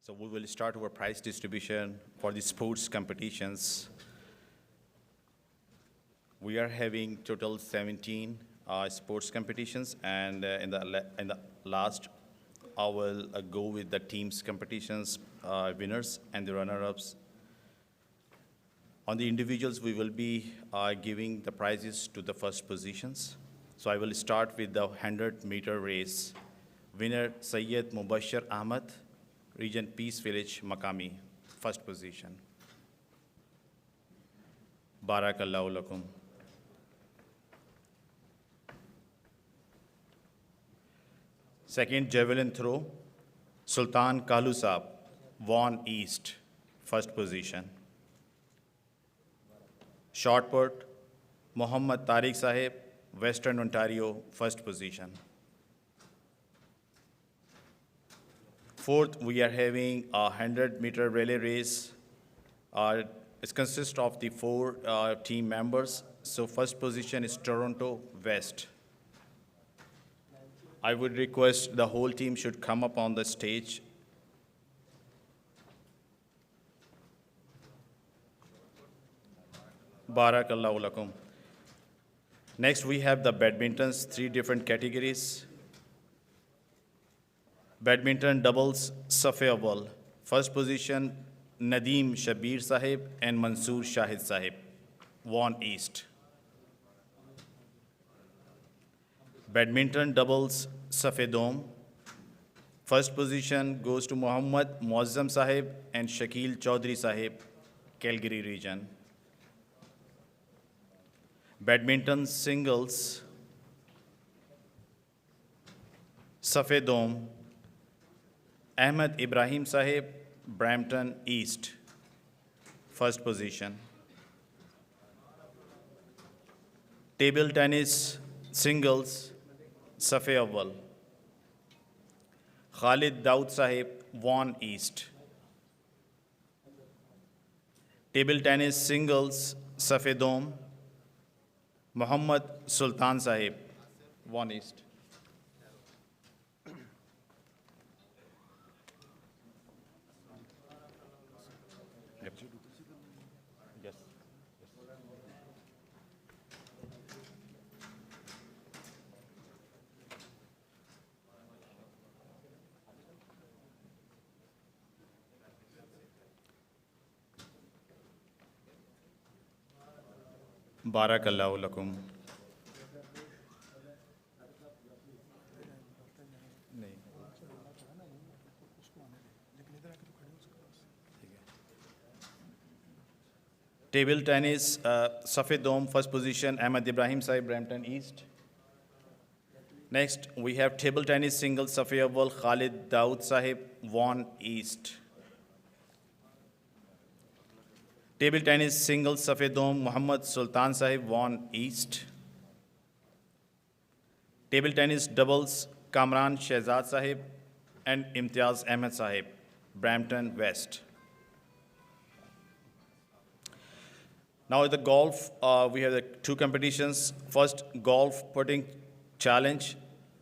So we will start our prize distribution for the sports competitions. We are having total 17 sports competitions, and in the last, I will go with the teams competitions winners and the runner-ups. On the individuals, we will be giving the prizes to the first positions. So I will start with the 100-meter race. Winner Sayyed Mubashir Ahmad, Region Peace Village, Makami, first position. Barakallahu lakum. Second, javelin throw, Sultan Kalu Saab, Vaughan East, first position. Shot put, Muhammad Tariq Sahib, Western Ontario, first position. Fourth, we are having a 100-meter relay race. It consists of the four team members. So first position is Toronto West. I would request the whole team should come up on the stage. Barakallahu lakum. Next, we have the badmintons, 3 different categories. Badminton doubles, Safi Awal. First position, Nadeem Shabir Sahib and Mansoor Shahid Sahib, Vaughan East. Badminton doubles, Safi Dome. First position goes to Muhammad Muazzam Sahib and Shakil Chaudhry Sahib, Calgary region. Badminton singles, Safi Dome, Ahmed Ibrahim Sahib, Brampton East, first position. Table tennis singles, Safi Awal, Khalid Daud Sahib, Vaughan East. Table tennis singles, Safi Dome, Muhammad Sultan Sahib, Vaughan East. Yep. Yes. Barakallahu lakum. Table tennis, Safi Dome, first position, Ahmed Ibrahim Sahib, Brampton East. Next, we have table tennis singles, Safi Awal, Khalid Daud Sahib, Vaughan East. Table tennis singles, Safi Dome, Muhammad Sultan Sahib, Vaughan East. Table tennis doubles, Kamran Shehzad Sahib and Imtiaz Ahmed Sahib, Brampton West. Now, the golf, we have the 2 competitions. First, golf putting challenge,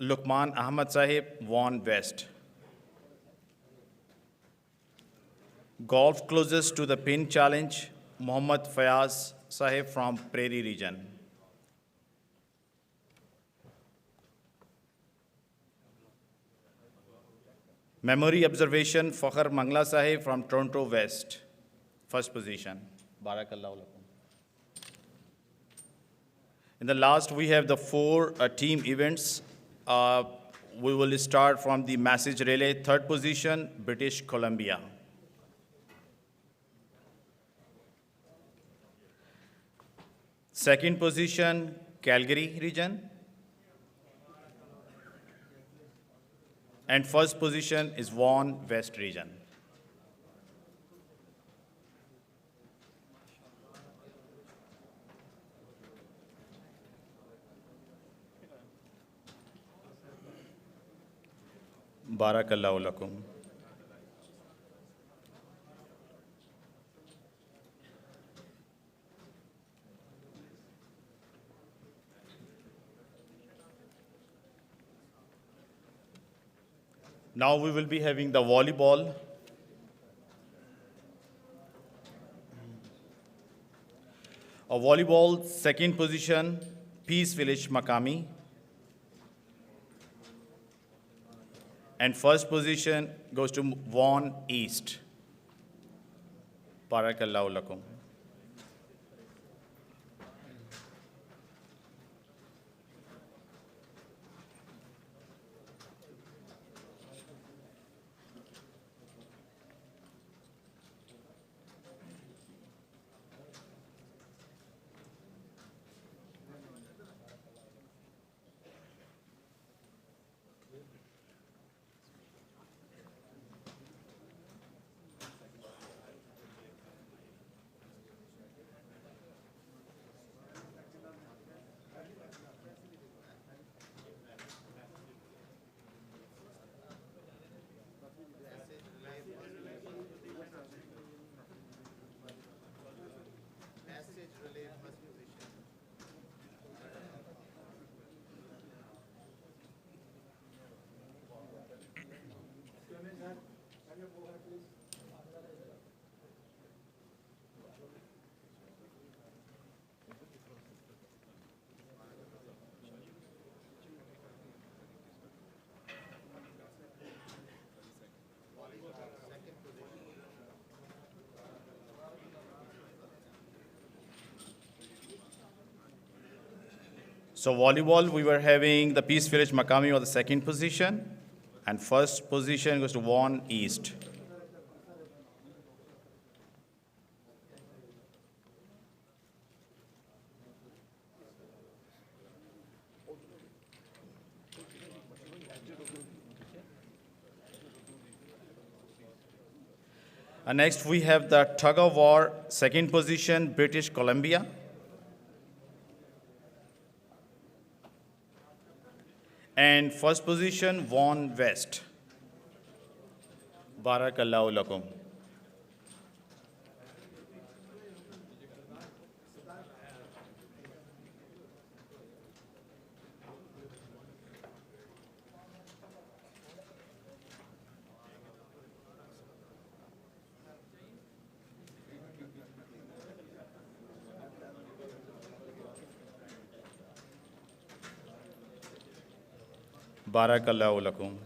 Luqman Ahmad Sahib, Vaughan West. Golf closest to the pin challenge, Muhammad Fayaz Sahib from Prairie region. Memory observation, Fakhr Mangla Sahib from Toronto West, first position. Barakallahu lakum. In the last, we have the 4 team events. We will start from the message relay. Third position, British Columbia. Second position, Calgary region. And first position is Vaughan West region. Barakallahu lakum. Now we will be having the volleyball Volleyball, second position, Peace Village Makami. And first position goes to Vaughan East. Barakallahu lakum. So volleyball, we were having the Peace Village Makami on the second position, and first position goes to Vaughan East. And next we have the tug of war, second position, British Columbia. And first position, Vaughan West. Barakallahu lakum. Barakallahu lakum.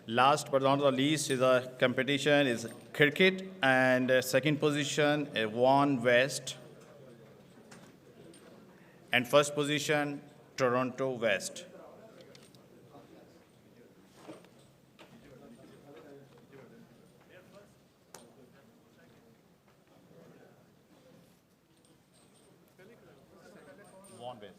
Last but not the least is a competition is cricket, and second position Vaughan West, and first position Toronto West. Vaughan West.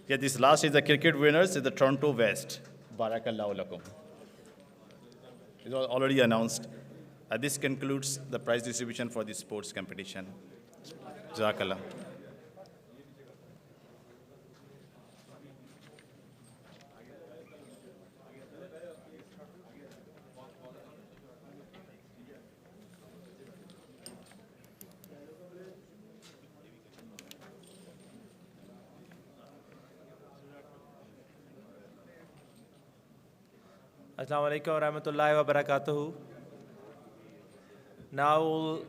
Yeah, this last is the cricket winners is the Toronto West. Barakallahu lakum. It was already announced. This concludes the prize distribution for this sports competition. Jazakallah. Assalamu alaikum wa rahmatullahi wa barakatuhu. Now we'll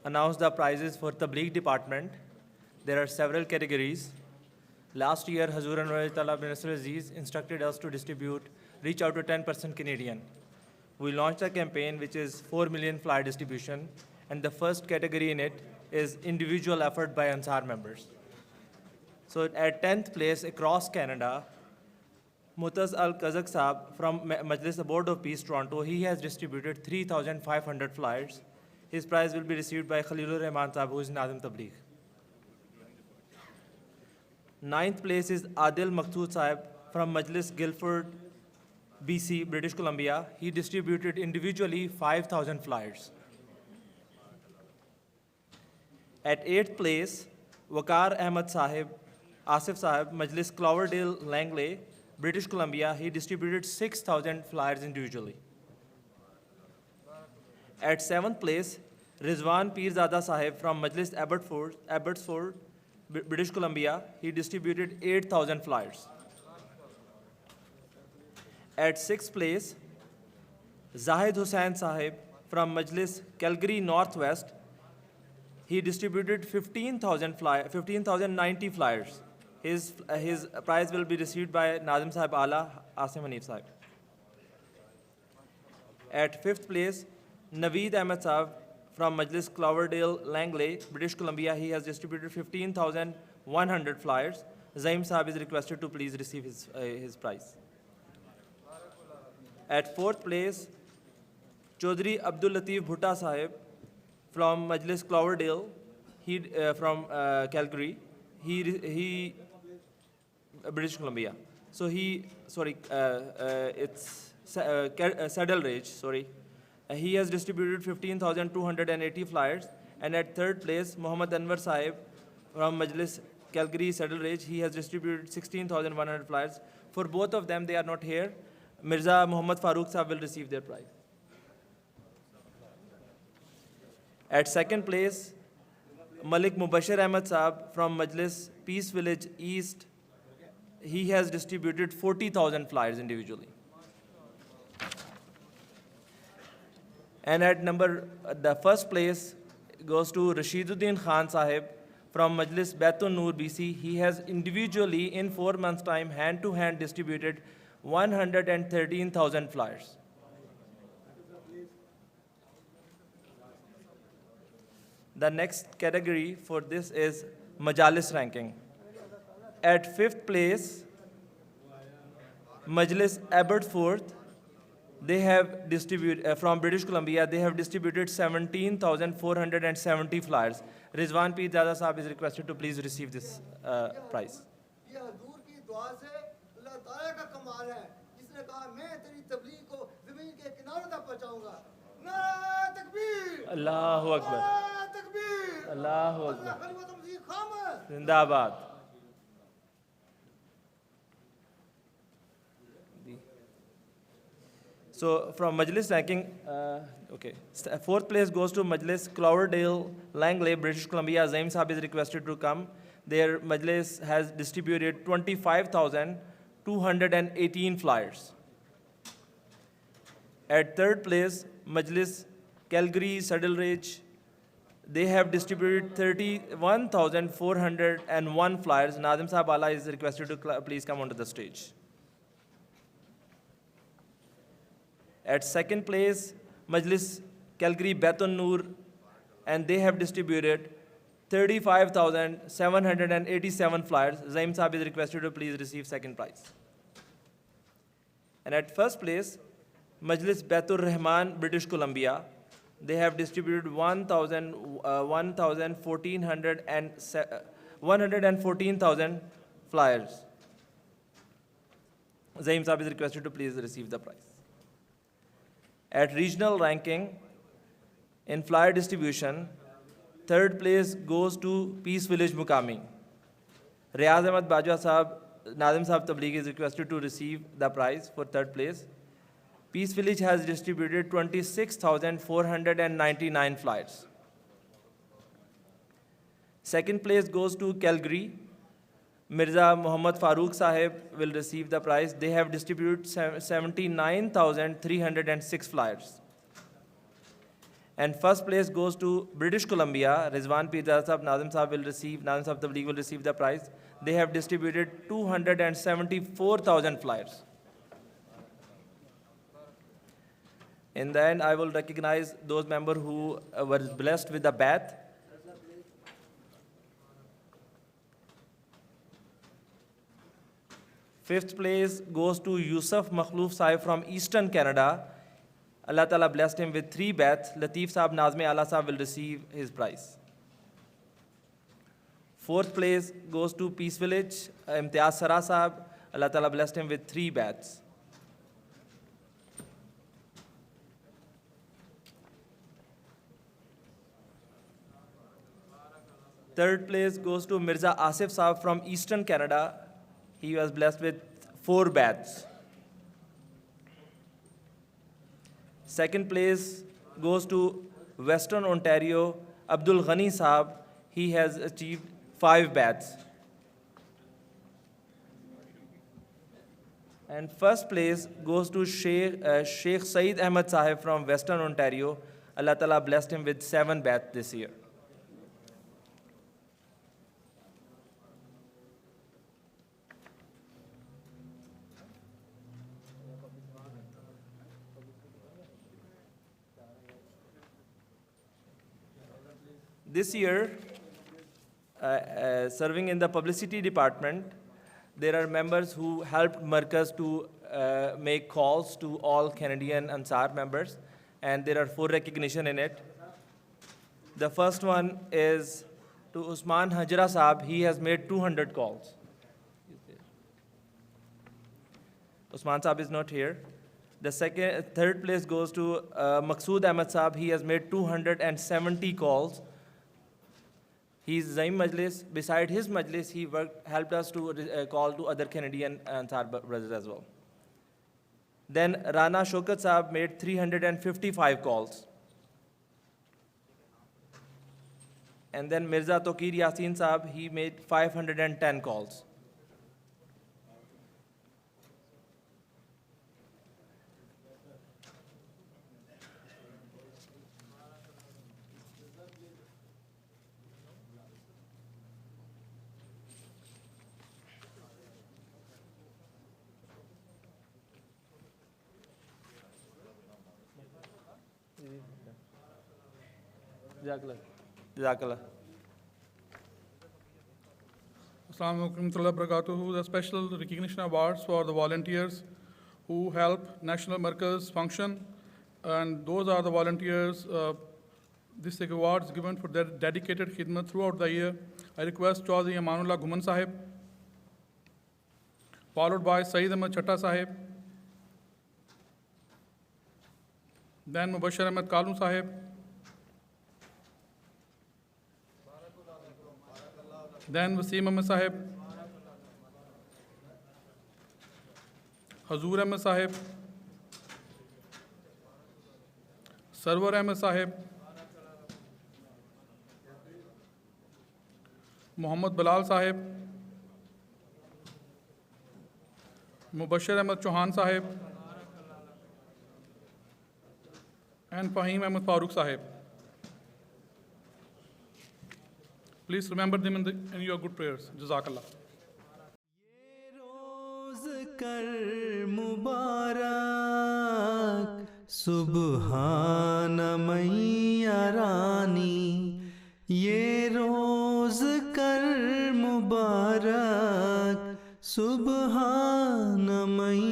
announce the prizes for Tabligh department. There are several categories. Last year, Hazur Anwar Talab bin Nasir Aziz instructed us to distribute, reach out to 10% Canadian. We launched a campaign which is 4 million flyer distribution, and the first category in it is individual effort by Ansar members. So at 10th place across Canada, Mutaz Al-Kazak Saab from Majlis Board of Peace, Toronto, he has distributed 3,500 flyers. His prize will be received by Khalilur Rahman Saab, who is Nazim Tabligh. 9th place is Adil Makthood Saab from Majlis Guildford, BC, British Columbia. He distributed individually 5,000 flyers. At 8th place, Waqar Ahmad Sahib, Asif Sahib, Majlis Cloverdale, Langley, British Columbia. He distributed 6,000 flyers individually. At 7th place, Rizwan Pirzada Sahib from Majlis Abbotsford, British Columbia. He distributed 8,000 flyers. At 6th place, Zahid Hussain Sahib from Majlis Calgary Northwest. He distributed 15,090 flyers. His prize will be received by Nazim Sahib Ala, Asim Hanif Sahib. At 5th place, Naveed Ahmed Sahib from Majlis Cloverdale, Langley, British Columbia. He has distributed 15,100 flyers. Zaim Sahib is requested to please receive his prize. At 4th place, Chaudhry Abdul Latif Bhutta Sahib from Majlis Cloverdale, from Calgary. He British Columbia. So it's Saddle Ridge, sorry. He has distributed 15,280 flyers. And at 3rd place, Muhammad Anwar Sahib from Majlis Calgary, Saddle Ridge. He has distributed 16,100 flyers. For both of them, they are not here. Mirza Muhammad Farooq Sahib will receive their prize. At 2nd place, Malik Mubashir Ahmed Saab from Majlis Peace Village East. He has distributed 40,000 flyers individually. And at the first place goes to Rashiduddin Khan Sahib from Majlis Baitun Noor, BC. He has individually, in 4 months' time, hand-to-hand distributed 113,000 flyers. The next category for this is Majalis ranking. At 5th place, Majlis Abbotsford, they have distributed, from British Columbia, they have distributed 17,470 flyers. Rizwan Pirzada Saab is requested to please receive this prize. Allahu Akbar. Allahu Akbar. Zindabad. So from Majlis ranking, okay. 4th place goes to Majlis Cloverdale, Langley, British Columbia. Zaim Saab is requested to come. Their Majlis has distributed 25,218 flyers. At 3rd place, Majlis Calgary, Saddle Ridge. They have distributed 31,401 flyers. Nazim Saab Ala is requested to please come onto the stage. At 2nd place, Majlis Calgary Baitun Noor, and they have distributed 35,787 flyers. Zaim Saab is requested to please receive 2nd prize. And at 1st place, Majlis Baitur Rahman, British Columbia. They have distributed 114,000 flyers. Zaim Saab is requested to please receive the prize. At regional ranking, in flyer distribution, 3rd place goes to Peace Village, Mukami. Riaz Ahmad Bajwa Saab, Nazim Saab Tabligh is requested to receive the prize for 3rd place. Peace Village has distributed 26,499 flyers. 2nd place goes to Calgary. Mirza Muhammad Farooq Sahib will receive the prize. They have distributed 79,306 flyers. And first place goes to British Columbia. Rizwan Pirzada Sahib, Nazim Sahib will receive, Nazim Sahib Tabligh will receive the prize. They have distributed 274,000 flyers. In the end, I will recognize those members who were blessed with the bath. Fifth place goes to Yusuf Makhloof Sahib from Eastern Canada. Allah Ta'ala blessed him with 3 baths. Latif Sahib, Nazme Ala Sahib will receive his prize. Fourth place goes to Peace Village. Imtiaz Sara Sahib, Allah Ta'ala blessed him with 3 baths. Third place goes to Mirza Asif Sahib from Eastern Canada. He was blessed with 4 baths. Second place goes to Western Ontario, Abdul Ghani Sahib. He has achieved 5 baths. And first place goes to Sheikh Saeed Ahmed Sahib from Western Ontario. Allah Ta'ala blessed him with 7 baths this year. This year, serving in the publicity department, there are members who helped Markaz to make calls to all Canadian Ansar members, and there are 4 recognition in it. The first one is to Usman Hajra Saab. He has made 200 calls. Usman Saab is not here. The third place goes to Maqsood Ahmed Saab. He has made 270 calls. He is Zaim Majlis. Beside his Majlis, he helped us to call to other Canadian Ansar brothers as well. Then Rana Shokat Saab made 355 calls. And then Mirza Tokir Yasin Saab, he made 510 calls. Jazakallah. Assalamu alaikum warahmatullahi wabarakatuh. The special recognition awards for the volunteers who help National Markaz function, and those are the volunteers. This award is given for their dedicated khidmat throughout the year. I request Chaudhry Amanullah Ghuman Sahib, followed by Saeed Ahmed Chatta Sahib, then Mubashir Ahmed Kalu Sahib, then Wasim Ahmed Sahib, Hazur Ahmed Sahib, Sarwar Ahmed Sahib, Muhammad Bilal Sahib, Mubashir Ahmed Chauhan Sahib, and Fahim Ahmed Farooq Sahib. Please remember them in your good prayers. Jazakallah. ये रोज़ कर मुबारक सुबहान मैया रानी, ये रोज़ कर मुबारक सुबहान मैया